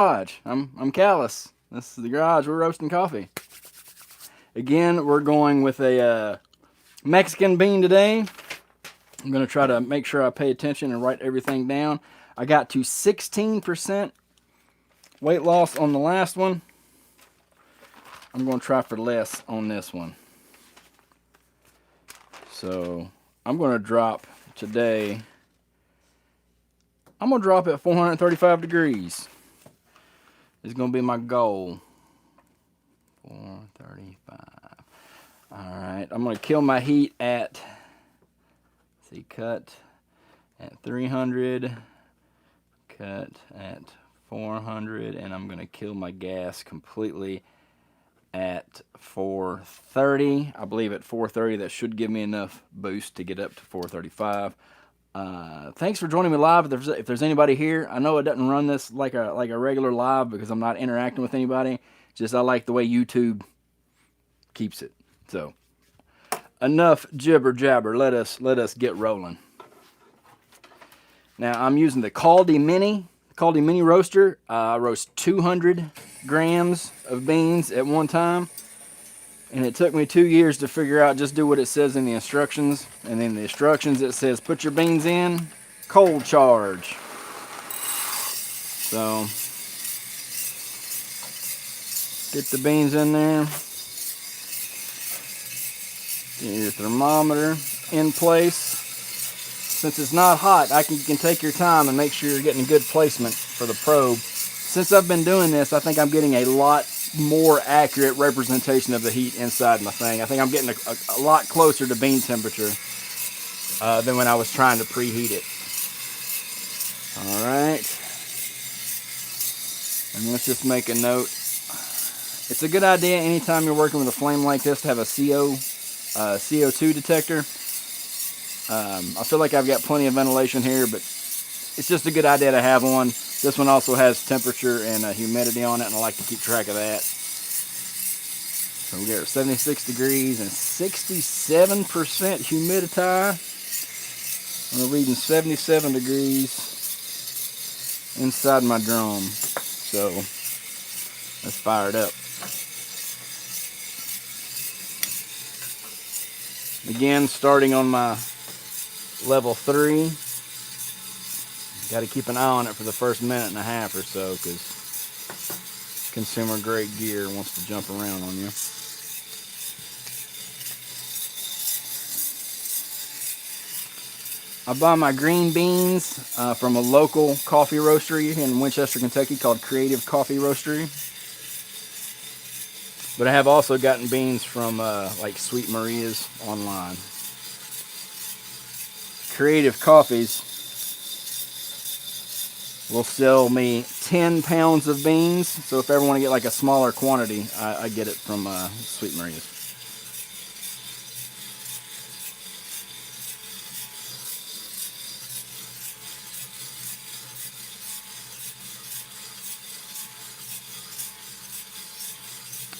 garage. I'm Callus. This is the garage. We're roasting coffee. Again, we're going with a Mexican bean today. I'm going to try to make sure I pay attention and write everything down. I got to 16% weight loss on the last one. I'm going to try for less on this one. So I'm going to drop today. I'm going to drop at 435 degrees. Is going to be my goal. 435. Alright, I'm going to kill my heat at, see, cut at 300, cut at 400, and I'm going to kill my gas completely at 430. I believe at 430 that should give me enough boost to get up to 435. Thanks for joining me live. If there's anybody here, I know it doesn't run this like a regular live because I'm not interacting with anybody. Just I like the way YouTube keeps it. So enough jibber jabber. Let us get rolling. Now I'm using the Caldi Mini roaster. I roast 200 grams of beans at one time. And it took me 2 years to figure out just do what it says in the instructions. And in the instructions it says put your beans in, cold charge. So get the beans in there. Get your thermometer in place. Since it's not hot, you can take your time and make sure you're getting a good placement for the probe. Since I've been doing this, I think I'm getting a lot more accurate representation of the heat inside my thing. I think I'm getting a lot closer to bean temperature than when I was trying to preheat it. Alright. And let's just make a note. It's a good idea anytime you're working with a flame like this to have a CO2 detector. I feel like I've got plenty of ventilation here, but it's just a good idea to have one. This one also has temperature and humidity on it, and I like to keep track of that. So we got 76 degrees and 67% humidity. We're reading 77 degrees inside my drum. So let's fire it up. Again, starting on my level 3. Got to keep an eye on it for the first minute and a half or so because consumer grade gear wants to jump around on you. I buy my green beans from a local coffee roastery in Winchester, Kentucky called Creative Coffee Roastery. But I have also gotten beans from like Sweet Maria's online. Creative Coffees will sell me 10 pounds of beans. So if I ever want to get like a smaller quantity, I get it from Sweet Maria's.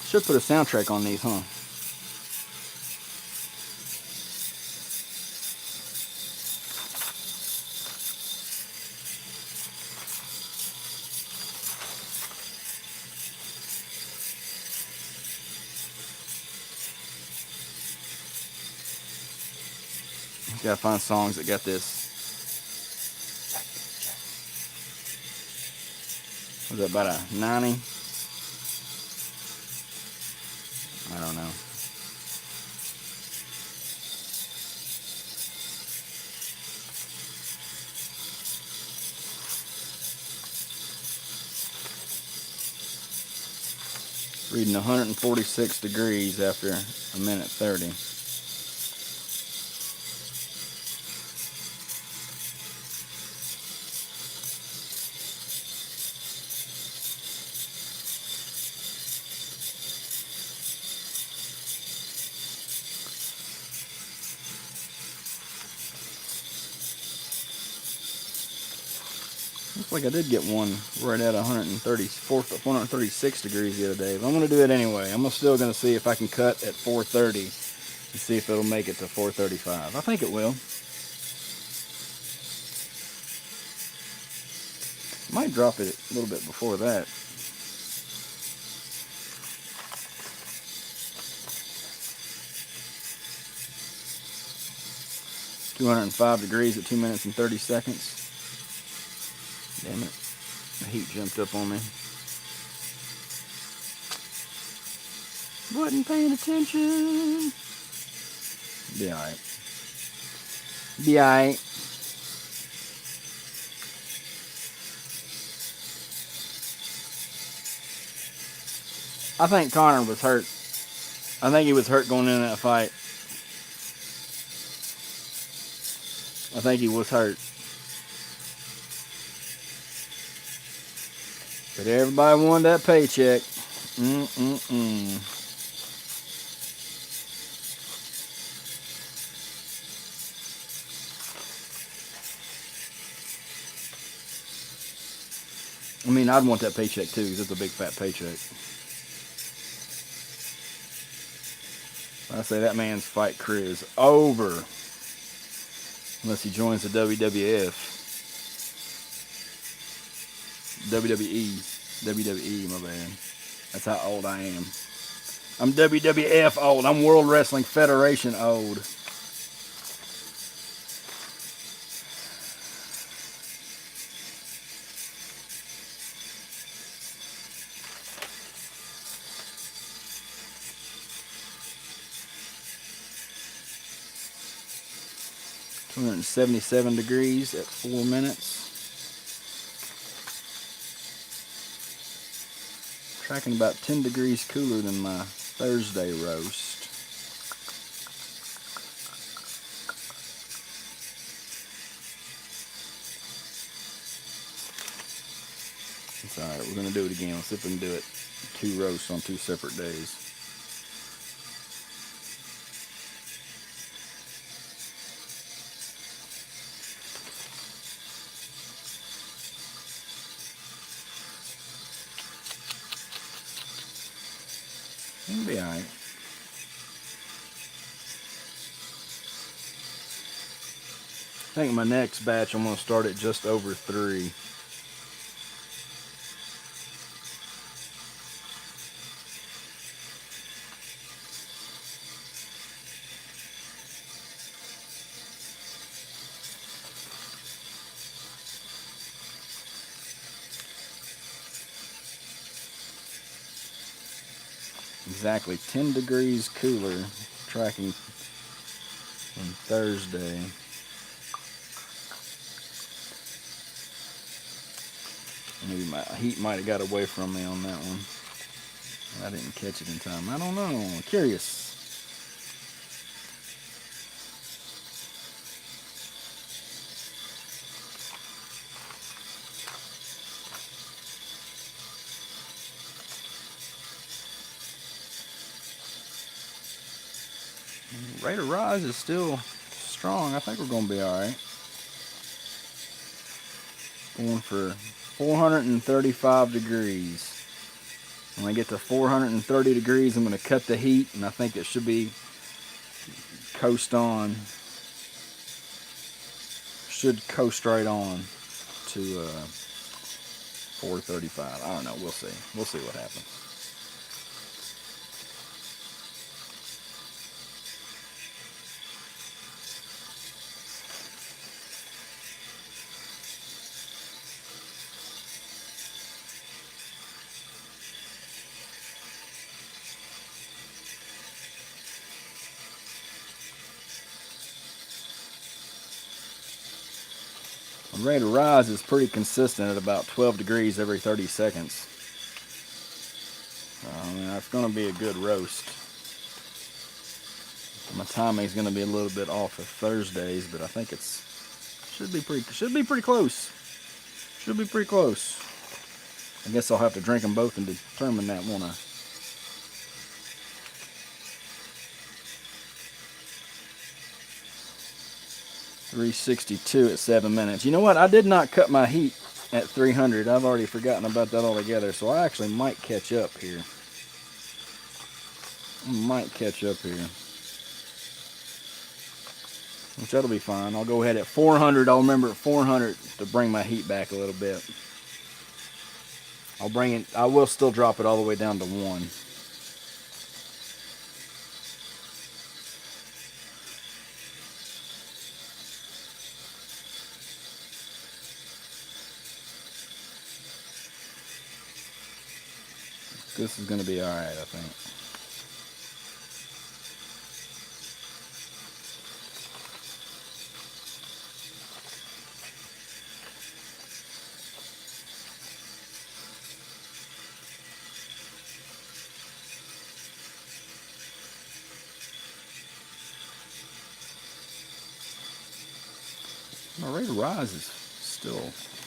Should put a soundtrack on these, huh? Gotta find songs that got this. Was that about a 90? I don't know. Reading 146 degrees after a minute 30. Looks like I did get one right at 136 degrees the other day. But I'm going to do it anyway. I'm still going to see if I can cut at 430 and see if it'll make it to 435. I think it will. Might drop it a little bit before that. $205 at 2 minutes and 30 seconds. Damn it. The heat jumped up on me. Wasn't paying attention. Be alright. Be alright. I think Connor was hurt. I think he was hurt going into that fight. I think he was hurt. But everybody wanted that paycheck. I mean, I'd want that paycheck too, because it's a big fat paycheck. I say that man's fight career is over. Unless he joins the WWF. WWE, my bad. That's how old I am. I'm WWF old. I'm World Wrestling Federation old. $277 at 4 minutes. Tracking about 10 degrees cooler than my Thursday roast. It's alright, we're going to do it again. Let's see if we can do it 2 roasts on 2 separate days. It'll be alright. I think my next batch I'm going to start at just over 3. Exactly 10 degrees cooler, tracking on Thursday. Maybe my heat might have got away from me on that one. I didn't catch it in time. I don't know. I'm curious. Rate of rise is still strong. I think we're going to be alright. Going for 435 degrees. When I get to 430 degrees, I'm going to cut the heat, and I think it should be coast on. Should coast right on to 435. I don't know. We'll see. We'll see what happens. The rate of rise is pretty consistent at about 12 degrees every 30 seconds. That's going to be a good roast. My timing's going to be a little bit off of Thursdays, but I think it's should be pretty close. Should be pretty close. I guess I'll have to drink them both and determine that, won't I? $362 at 7 minutes. You know what? I did not cut my heat at 300. I've already forgotten about that altogether, so I actually might catch up here. Which that'll be fine. I'll go ahead at 400. I'll remember at 400 to bring my heat back a little bit. I'll bring it, I will still drop it all the way down to 1. This is going to be alright, I think. My rate of rise is still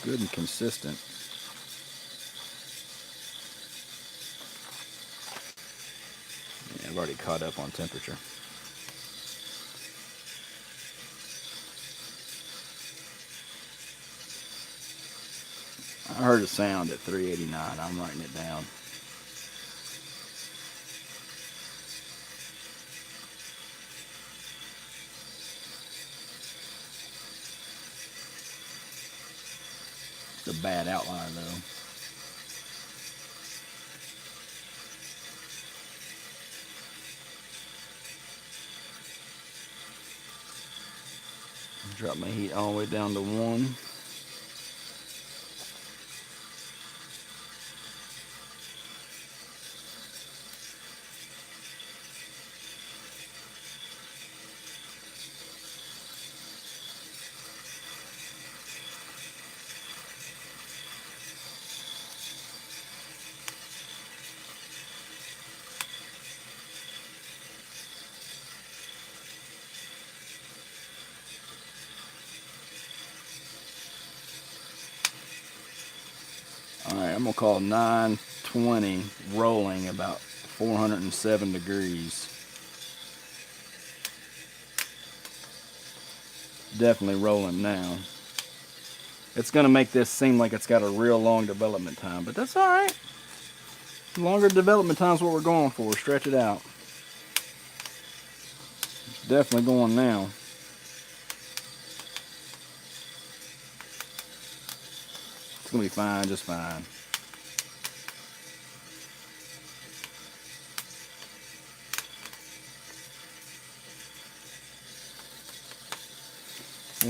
good and consistent. Yeah, I've already caught up on temperature. I heard a sound at 389. I'm writing it down. It's a bad outlier though. Drop my heat all the way down to 1. Alright, I'm going to call 920 rolling about 407 degrees. Definitely rolling now. It's going to make this seem like it's got a real long development time, but that's alright. Longer development time is what we're going for. Stretch it out. It's definitely going now. It's going to be fine, just fine.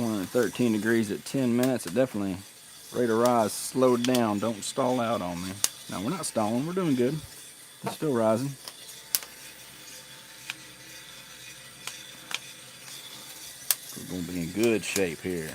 We're 13 degrees at 10 minutes. It definitely, rate of rise slowed down. Don't stall out on me. No, we're not stalling. We're doing good. It's still rising. We're going to be in good shape here.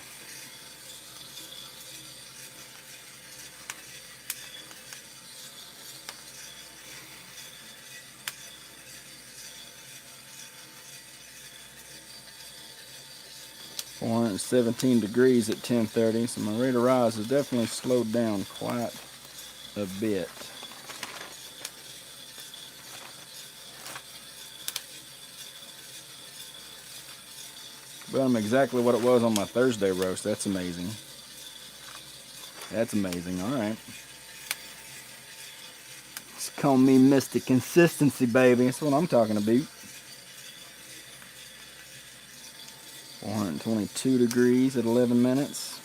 .417 degrees at 10:30, so my rate of rise has definitely slowed down quite a bit. But I'm exactly what it was on my Thursday roast. That's amazing. That's amazing. All right. It's call me Mr. Consistency, baby. That's what I'm talking about. 422 degrees at 11 minutes.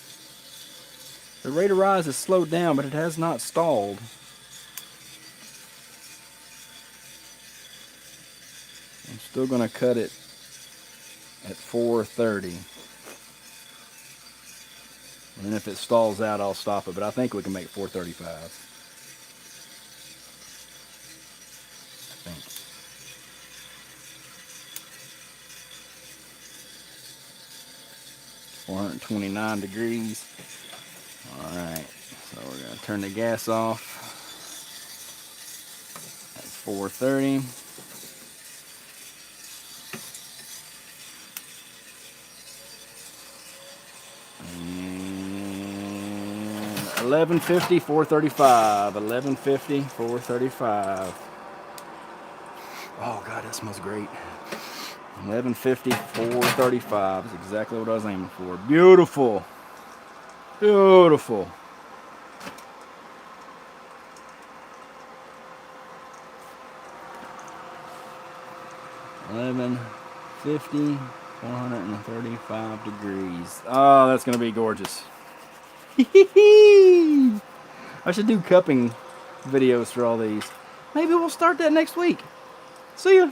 The rate of rise has slowed down, but it has not stalled. I'm still going to cut it at 430. And if it stalls out, I'll stop it, but I think we can make 435. I think. 429 degrees. Alright, so we're going to turn the gas off at 430. And 1150, 435. 1150, 435. Oh God, that smells great. 1150, 435 is exactly what I was aiming for. Beautiful. Beautiful. $11.50, 435 degrees. Oh, that's gonna be gorgeous. I should do cupping videos for all these. Maybe we'll start that next week. See ya.